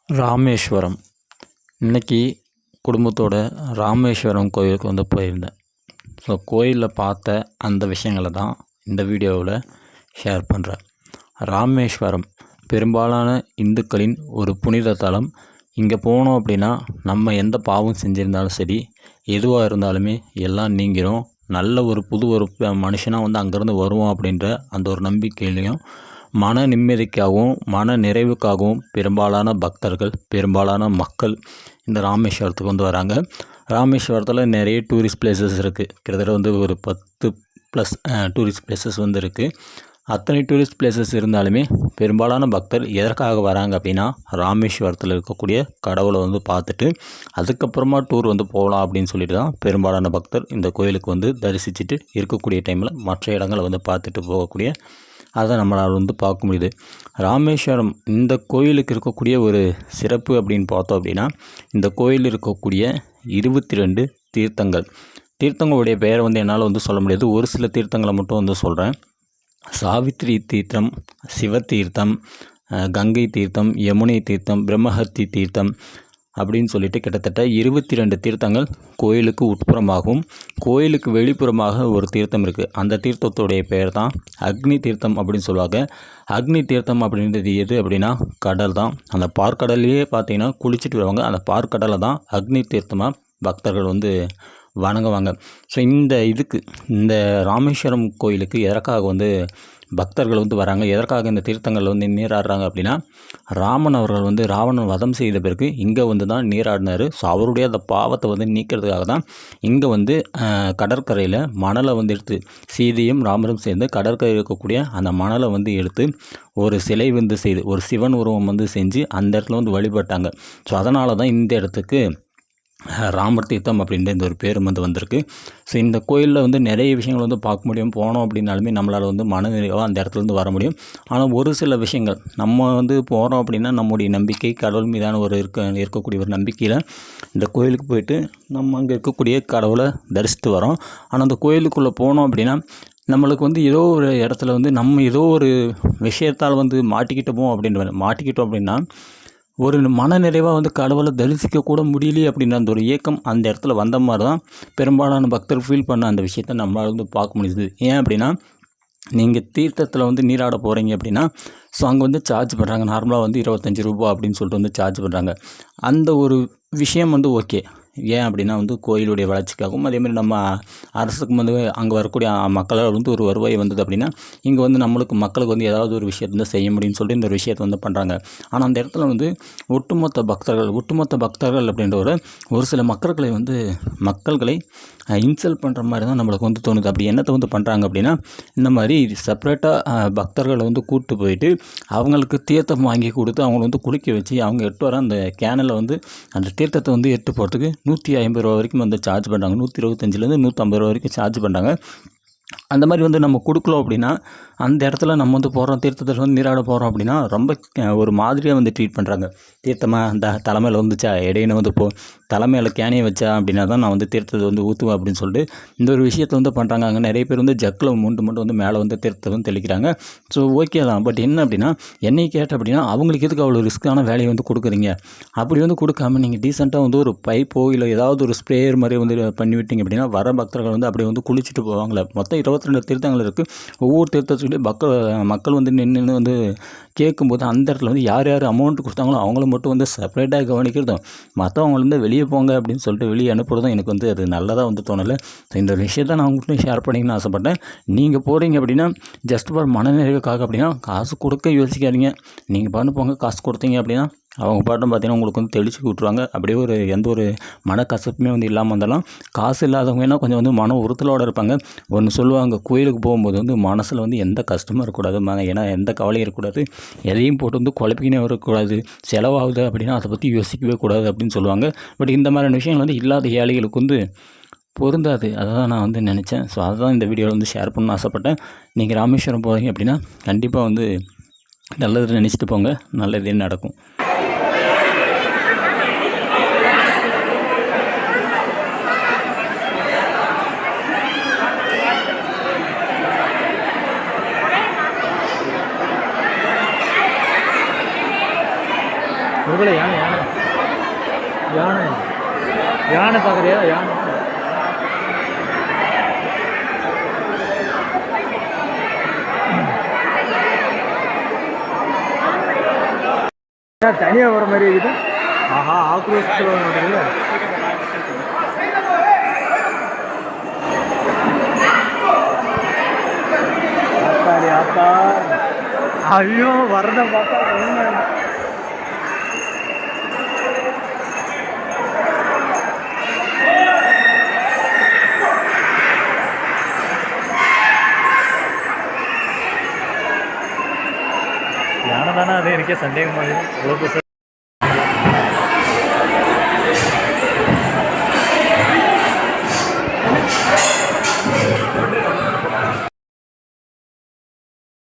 ராமேஸ்வரம். இன்றைக்கி குடும்பத்தோட ராமேஸ்வரம் கோயிலுக்கு வந்து போயிருந்தேன். ஸோ கோயிலில் பார்த்த அந்த விஷயங்களை தான் இந்த வீடியோவில் ஷேர் பண்ணுறேன். ராமேஸ்வரம் பெரும்பாலான இந்துக்களின் ஒரு புனித தலம். இங்கே போனோம் அப்படின்னா நம்ம எந்த பாவம் செஞ்சுருந்தாலும் சரி, எதுவாக இருந்தாலுமே எல்லாம் நீங்கிரும். நல்ல ஒரு புது ஒரு மனுஷனாக வந்து அங்கேருந்து வருவோம் அப்படின்ற அந்த ஒரு நம்பிக்கையிலையும் மன நிம்மதிக்காகவும் மன நிறைவுக்காகவும் பெரும்பாலான பக்தர்கள், பெரும்பாலான மக்கள் இந்த ராமேஸ்வரத்துக்கு வந்து வராங்க. ராமேஸ்வரத்தில் நிறைய டூரிஸ்ட் பிளேசஸ் இருக்குது. கிட்டத்தட்ட வந்து ஒரு 10+ டூரிஸ்ட் பிளேசஸ் வந்து இருக்குது. அத்தனை டூரிஸ்ட் பிளேசஸ் இருந்தாலுமே பெரும்பாலான பக்தர் எதற்காக வராங்க அப்படின்னா, ராமேஸ்வரத்தில் இருக்கக்கூடிய கடவுளை வந்து பார்த்துட்டு அதுக்கப்புறமா டூர் வந்து போகலாம் அப்படின்னு சொல்லிட்டு தான் பெரும்பாலான பக்தர் இந்த கோயிலுக்கு வந்து தரிசிச்சுட்டு இருக்கக்கூடிய டைமில் மற்ற இடங்களை வந்து பார்த்துட்டு போகக்கூடிய அதை நம்மளால் வந்து பார்க்க முடியுது. ராமேஸ்வரம் இந்த கோயிலுக்கு இருக்கக்கூடிய ஒரு சிறப்பு அப்படின்னு பார்த்தோம் அப்படின்னா, இந்த கோயில் இருக்கக்கூடிய 22 தீர்த்தங்கள். தீர்த்தங்களுடைய பெயரை வந்து என்னால் வந்து சொல்ல முடியாது. ஒரு சில தீர்த்தங்களை மட்டும் வந்து சொல்கிறேன். சாவித்திரி தீர்த்தம், சிவ தீர்த்தம், கங்கை தீர்த்தம், யமுனை தீர்த்தம், பிரம்மஹத்தி தீர்த்தம் அப்படின்னு சொல்லிட்டு கிட்டத்தட்ட 22 தீர்த்தங்கள் கோயிலுக்கு உட்புறமாகவும் கோயிலுக்கு வெளிப்புறமாக ஒரு தீர்த்தம் இருக்குது. அந்த தீர்த்தத்துடைய பெயர் தான் அக்னி தீர்த்தம் அப்படின்னு சொல்லுவாங்க. அக்னி தீர்த்தம் அப்படின்றது எது அப்படின்னா கடல் தான். அந்த பார்க்கடல்லையே பார்த்தீங்கன்னா குளிச்சுட்டு வருவாங்க. அந்த பார்க்கடலை தான் அக்னி தீர்த்தமாக பக்தர்கள் வந்து வணங்குவாங்க. ஸோ இந்த ராமேஸ்வரம் கோயிலுக்கு எதற்காக வந்து பக்தர்கள் வந்து வராங்க, எதற்காக இந்த தீர்த்தங்கள் வந்து நீராடுறாங்க அப்படின்னா, ராமன் அவர்கள் வந்து ராவணன் வதம் செய்த பிறகு இங்கே வந்து தான் நீராடினார். ஸோ அவருடைய அந்த பாவத்தை வந்து நீக்கிறதுக்காக தான் இங்கே வந்து கடற்கரையில் மணலை வந்து எடுத்து சீதையும் ராமரும் சேர்ந்து கடற்கரையில் இருக்கக்கூடிய அந்த மணலை வந்து எடுத்து ஒரு சிலை வந்து செய்து ஒரு சிவன் உருவம் வந்து செஞ்சு அந்த இடத்துல வந்து வழிபட்டாங்க. ஸோ அதனால தான் இந்த இடத்துக்கு ராமர் தீர்த்தம் அப்படின்ற இந்த ஒரு பேரும் வந்து வந்திருக்கு. ஸோ இந்த கோயிலில் வந்து நிறைய விஷயங்கள் வந்து பார்க்க முடியும். போனோம் அப்படின்னாலுமே நம்மளால் வந்து மனநிறைவாக அந்த இடத்துலேருந்து வர முடியும். ஆனால் ஒரு சில விஷயங்கள் நம்ம வந்து போகிறோம் அப்படின்னா நம்முடைய நம்பிக்கை கடவுள் மீதான ஒரு இருக்கக்கூடிய ஒரு நம்பிக்கையில் இந்த கோயிலுக்கு போயிட்டு நம்ம அங்கே இருக்கக்கூடிய கடவுளை தரிசித்து வரோம். ஆனால் அந்த கோயிலுக்குள்ளே போனோம் அப்படின்னா நம்மளுக்கு வந்து ஏதோ ஒரு இடத்துல வந்து நம்ம ஏதோ ஒரு விஷயத்தால் வந்து மாட்டிக்கிட்டோம் அப்படின்னா ஒரு மனநிறைவாக வந்து கடவுளை தரிசிக்க கூட முடியலையே அப்படின்ற அந்த ஒரு ஏக்கம் அந்த இடத்துல வந்த மாதிரி தான் பெரும்பாலான பக்தர் ஃபீல் பண்ண அந்த விஷயத்தை நம்மளால் வந்து பார்க்க முடியுது. ஏன் அப்படின்னா, நீங்கள் தீர்த்தத்தில் வந்து நீராட போகிறீங்க அப்படின்னா, ஸோ அங்கே வந்து சார்ஜ் பண்ணுறாங்க. நார்மலாக வந்து 25 ரூபா அப்படின்னு சொல்லிட்டு வந்து சார்ஜ் பண்ணுறாங்க. அந்த ஒரு விஷயம் வந்து ஓகே. ஏன் அப்படின்னா வந்து கோயிலுடைய வளர்ச்சிக்காகவும் அதேமாதிரி நம்ம அரசுக்கும் வந்து அங்கே வரக்கூடிய மக்களால் வந்து ஒரு வருவாய் வந்தது அப்படின்னா இங்கே வந்து மக்களுக்கு வந்து ஏதாவது ஒரு விஷயத்தை வந்து செய்ய முடியும்னு சொல்லிட்டு இந்த ஒரு விஷயத்தை வந்து பண்ணுறாங்க. ஆனால் அந்த இடத்துல வந்து ஒட்டுமொத்த பக்தர்கள் அப்படின்ற ஒரு சில மக்களை இன்சல்ட் பண்ணுற மாதிரி தான் நம்மளுக்கு வந்து தோணுது. அப்படி என்னத்தை வந்து பண்ணுறாங்க அப்படின்னா, இந்த மாதிரி பக்தர்களை வந்து கூப்பிட்டு போயிட்டு அவங்களுக்கு தீர்த்தம் வாங்கி கொடுத்து அவங்கள வந்து குளிக்க வச்சு அவங்க 8 வர அந்த கேனில் வந்து அந்த தீர்த்தத்தை வந்து எட்டு போகிறதுக்கு 150 ரூபா வரைக்கும் வந்து சார்ஜ் பண்ணுறாங்க. 125லேருந்து 150 ரூபா வரைக்கும் சார்ஜ் பண்ணுறாங்க. அந்த மாதிரி வந்து நம்ம கொடுக்கலோம் அப்படின்னா அந்த இடத்துல நம்ம வந்து போகிறோம் தீர்த்தத்தில் வந்து நீராட போகிறோம் அப்படின்னா ரொம்ப ஒரு மாதிரியாக வந்து ட்ரீட் பண்ணுறாங்க. தீர்த்தமாக அந்த தலைமையில் வந்துச்சா இடையின வந்து தலைமையில் கேனியை வச்சா அப்படின்னா தான் நான் வந்து தீர்த்தத்தை வந்து ஊற்றுவேன் அப்படின்னு சொல்லிட்டு இந்த ஒரு விஷயத்தை வந்து பண்ணுறாங்க. அங்கே நிறைய பேர் வந்து ஜக்கில் மட்டும் வந்து மேலே வந்து தீர்த்தத்தை வந்து தெளிக்கிறாங்க. ஸோ ஓகே தான். பட் என்ன அப்படின்னா என்னை கேட்ட அப்படின்னா அவங்களுக்கு எதுக்கு அவ்வளோ ரிஸ்க்கான வேலையை வந்து கொடுக்குறீங்க? அப்படி வந்து கொடுக்காம நீங்கள் டீசெண்டாக வந்து ஒரு பைப்போ இல்லை ஏதாவது ஒரு ஸ்ப்ரேயர் மாதிரி வந்து பண்ணிவிட்டீங்க அப்படின்னா வர பக்தர்கள் வந்து அப்படியே வந்து குளிச்சுட்டு போவாங்களே. மொத்தம் 22 தீர்த்தங்கள் இருக்குது. ஒவ்வொரு தீர்த்தத்துலேயும் மக்கள் வந்து நின்று வந்து கேட்கும்போது அந்த இடத்துல வந்து யார் அமௌண்ட் கொடுத்தாங்களோ அவங்கள மட்டும் வந்து செப்பரேட்டாக கவனிக்கிறதும் மற்றவங்க வந்து வெளியே போங்க அப்படின்னு சொல்லிட்டு வெளியே அனுப்புறதும் எனக்கு வந்து அது நல்லதாக வந்து தோணலை. ஸோ இந்த விஷயத்தை நான் உங்கள்கிட்ட ஷேர் பண்ணிக்கணும்னு ஆசைப்பட்டேன். நீங்கள் போகிறீங்க அப்படின்னா ஜஸ்ட் ஃபார் மனநிறைவுக்காக அப்படின்னா காசு கொடுக்க யோசிக்காதீங்க. நீங்கள் பண்ண போங்க. காசு கொடுத்தீங்க அப்படின்னா அவங்க பாட்டும் பார்த்தீங்கன்னா உங்களுக்கு வந்து தெளிச்சு விட்ருவாங்க. அப்படியே எந்த ஒரு மனக்கசப்புமே வந்து இல்லாமல் இருந்தாலும் காசு இல்லாதவங்க என்ன கொஞ்சம் வந்து மன உறுத்தலோடு இருப்பாங்க. ஒன்று சொல்லுவாங்க, கோயிலுக்கு போகும்போது வந்து மனசில் வந்து எந்த கஷ்டமும் இருக்கக்கூடாது, ஏன்னா எந்த கவலையும் இருக்கக்கூடாது, எதையும் போட்டு வந்து குழப்பிக்கினே வரக்கூடாது, செலவாகுது அப்படின்னா அதை பற்றி யோசிக்கவே கூடாது அப்படின்னு சொல்லுவாங்க. பட் இந்த மாதிரியான விஷயங்கள் வந்து இல்லாத ஏழைகளுக்கு வந்து பொருந்தாது. அதை தான் நான் வந்து நினச்சேன். ஸோ அதை தான் இந்த வீடியோவில் வந்து ஷேர் பண்ணணும்னு ஆசைப்பட்டேன். நீங்கள் ராமேஸ்வரம் போகிறீங்க அப்படின்னா கண்டிப்பாக வந்து நல்லது நினச்சிட்டு போங்க, நல்லதே நடக்கும். முருகலை யானை யானை யானை யானை பார்க்குறியா யானை தனியாக வர மாதிரி இருக்குது. ஆஹா ஆக்ரோஷத்தில் வருது. ஆத்தாடி ஆத்தா ஐயோ வரத பார்த்தா யானை தானே அது எனக்கே சந்தேகமாகுது.